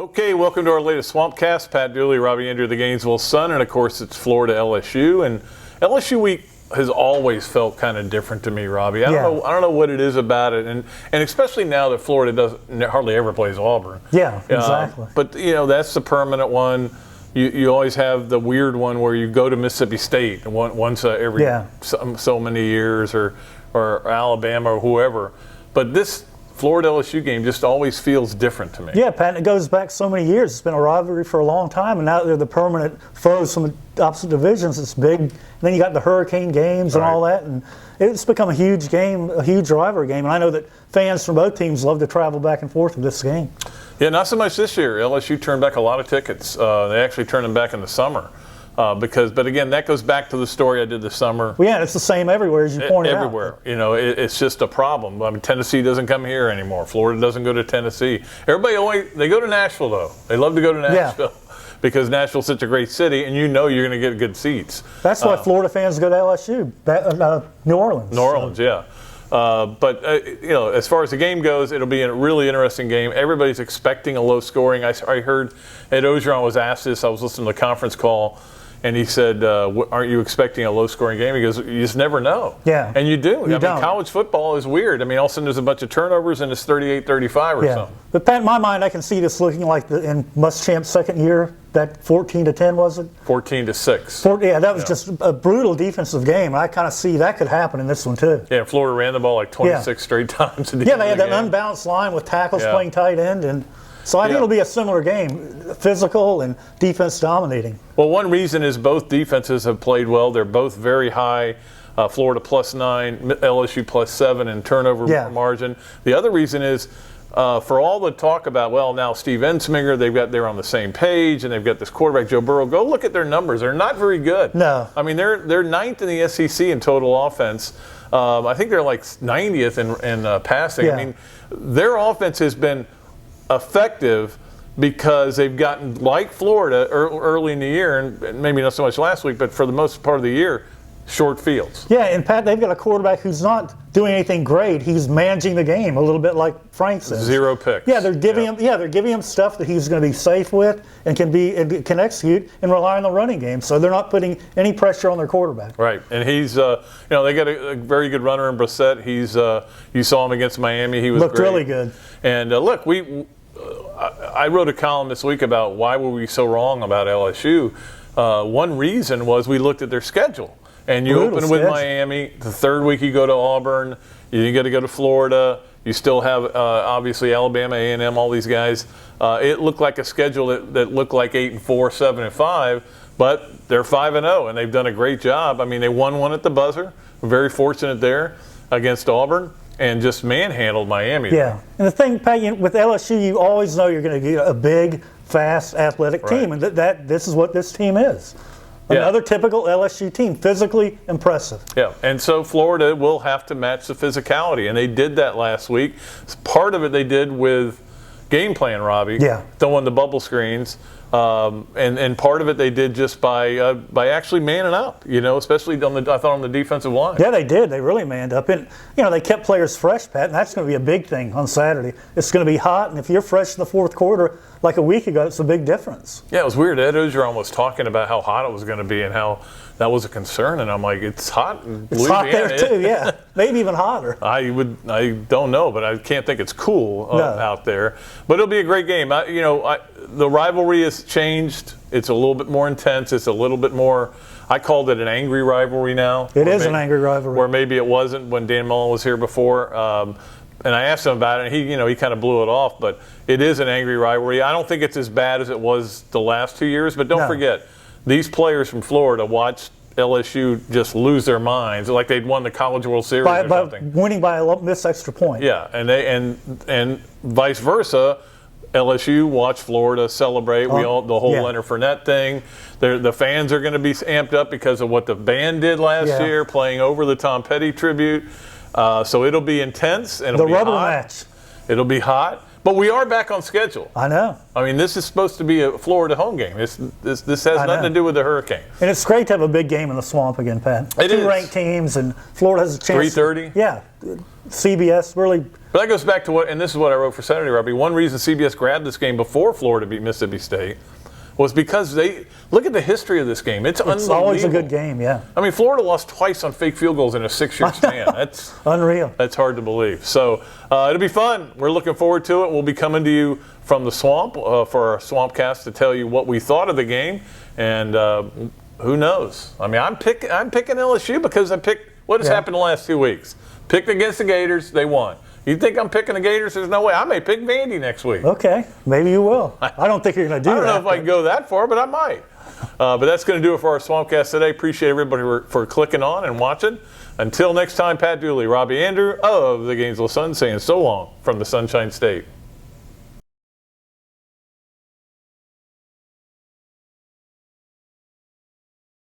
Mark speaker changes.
Speaker 1: Okay, welcome to our latest Swampcast. Pat Dooley, Robbie Andreu, the Gainesville Sun, and of course it's Florida LSU. And LSU week has always felt kind of different to me, Robbie. I don't know what it is about it, and especially now that Florida hardly ever plays Auburn.
Speaker 2: Yeah, exactly.
Speaker 1: But that's the permanent one. You always have the weird one where you go to Mississippi State once every so many years, or Alabama or whoever. But this Florida LSU game just always feels different to me.
Speaker 2: Yeah, Pat, it goes back so many years. It's been a rivalry for a long time, and now they're the permanent foes from the opposite divisions. It's big. And then you got the hurricane games and all that, and it's become a huge game, a huge rivalry game. And I know that fans from both teams love to travel back and forth with this game.
Speaker 1: Yeah, not so much this year. LSU turned back a lot of tickets. They actually turned them back in the summer. But again, that goes back to the story I did this summer.
Speaker 2: Well, yeah, it's the same everywhere, as you pointed out.
Speaker 1: Everywhere. It's just a problem. I mean, Tennessee doesn't come here anymore. Florida doesn't go to Tennessee. They go to Nashville, though. They love to go to Nashville because Nashville's such a great city, and you're going to get good seats.
Speaker 2: That's why Florida fans go to LSU, New Orleans.
Speaker 1: New Orleans, yeah. But as far as the game goes, it'll be a really interesting game. Everybody's expecting a low scoring. I heard Ed Ogeron was asked this. I was listening to the conference call, and he said, aren't you expecting a low-scoring game? He goes, you just never know.
Speaker 2: Yeah.
Speaker 1: And you do. I mean, college football is weird. I mean, all of a sudden there's a bunch of turnovers, and it's 38-35 or something.
Speaker 2: But, Pat, in my mind, I can see this looking like in Muschamp's second year, that 14-10, was it?
Speaker 1: 14-6.
Speaker 2: Yeah, that was just a brutal defensive game. I kind of see that could happen in this one, too.
Speaker 1: Yeah, Florida ran the ball like 26 straight times.
Speaker 2: They had that unbalanced line with tackles playing tight end, and so I think it'll be a similar game, physical and defense dominating.
Speaker 1: Well, one reason is both defenses have played well. They're both very high. Florida +9, LSU +7 in turnover margin. The other reason is for all the talk about, now Steve Ensminger, they're on the same page, and they've got this quarterback, Joe Burrow. Go look at their numbers. They're not very good.
Speaker 2: No.
Speaker 1: I mean, they're ninth in the SEC in total offense. I think they're like 90th in passing.
Speaker 2: Yeah.
Speaker 1: I mean, their offense has been effective because they've gotten, like Florida early in the year, and maybe not so much last week, but for the most part of the year, short fields.
Speaker 2: Yeah, and Pat, they've got a quarterback who's not doing anything great. He's managing the game a little bit like Frank says.
Speaker 1: 0 picks.
Speaker 2: Yeah, they're giving him stuff that he's going to be safe with and can execute and rely on the running game. So they're not putting any pressure on their quarterback.
Speaker 1: Right, and he's they got a very good runner in Brissett. He's you saw him against Miami. He was
Speaker 2: looked
Speaker 1: great.
Speaker 2: Really good.
Speaker 1: And look, I wrote a column this week about why were we so wrong about LSU. One reason was we looked at their schedule. And you open with Miami. The third week you go to Auburn. You got to go to Florida. You still have, obviously, Alabama, A&M, all these guys. It looked like a schedule that looked like 8-4, 7-5, but they're 5-0, and they've done a great job. I mean, they won one at the buzzer. Very fortunate there against Auburn, and just manhandled Miami.
Speaker 2: Yeah. And the thing, Pat, with LSU, you always know you're going to get a big, fast, athletic team, and this is what this team is. Another typical LSU team, physically impressive.
Speaker 1: Yeah, and so Florida will have to match the physicality, and they did that last week. Part of it they did with game plan, Robbie.
Speaker 2: Yeah.
Speaker 1: Throwing the bubble screens, and part of it they did just by actually manning up. Especially I thought on the defensive line.
Speaker 2: Yeah, they did. They really manned up, and they kept players fresh, Pat, and that's going to be a big thing on Saturday. It's going to be hot, and if you're fresh in the fourth quarter, like a week ago, it's a big difference.
Speaker 1: Yeah, it was weird. Ed Ogeron was talking about how hot it was going to be and how that was a concern, and I'm like, it's hot in Louisiana.
Speaker 2: It's hot there too, yeah. Maybe even hotter.
Speaker 1: I don't know, but I can't think it's cool out there. But it'll be a great game. The rivalry has changed. It's a little bit more intense. It's a little bit more. I called it an angry rivalry now.
Speaker 2: It is an angry rivalry.
Speaker 1: Where maybe it wasn't when Dan Mullen was here before. And I asked him about it, and he kind of blew it off. But it is an angry rivalry. I don't think it's as bad as it was the last 2 years. But don't forget, these players from Florida watched LSU just lose their minds, like they'd won the College World Series or something.
Speaker 2: Winning by a missed extra point.
Speaker 1: Yeah, and vice versa. LSU watched Florida celebrate. The whole Leonard Fournette thing. The fans are going to be amped up because of what the band did last year, playing over the Tom Petty tribute. So it'll be intense, and it'll be
Speaker 2: rubber
Speaker 1: hot.
Speaker 2: match.
Speaker 1: It'll be hot, but we are back on schedule.
Speaker 2: I know.
Speaker 1: I mean, this is supposed to be a Florida home game. This has nothing to do with the hurricane.
Speaker 2: And it's great to have a big game in the Swamp again, Pat.
Speaker 1: It is.
Speaker 2: Two ranked teams, and Florida has a chance.
Speaker 1: 3:30.
Speaker 2: Yeah, CBS really
Speaker 1: But that goes back to and this is what I wrote for Saturday, Robbie. One reason CBS grabbed this game before Florida beat Mississippi State was because look at the history of this game. It's unbelievable.
Speaker 2: It's always a good game, yeah.
Speaker 1: I mean, Florida lost twice on fake field goals in a 6-year span. That's
Speaker 2: unreal.
Speaker 1: That's hard to believe. So it'll be fun. We're looking forward to it. We'll be coming to you from the Swamp for our Swampcast to tell you what we thought of the game. And who knows? I mean, I'm picking LSU because I picked what has happened the last 2 weeks. Picked against the Gators, they won. You think I'm picking the Gators? There's no way. I may pick Vandy next week.
Speaker 2: Okay, maybe you will. I don't think you're going to do that.
Speaker 1: I don't know if I can go that far, but I might. But that's going to do it for our Swampcast today. Appreciate everybody for clicking on and watching. Until next time, Pat Dooley, Robbie Andreu of the Gainesville Sun saying so long from the Sunshine State.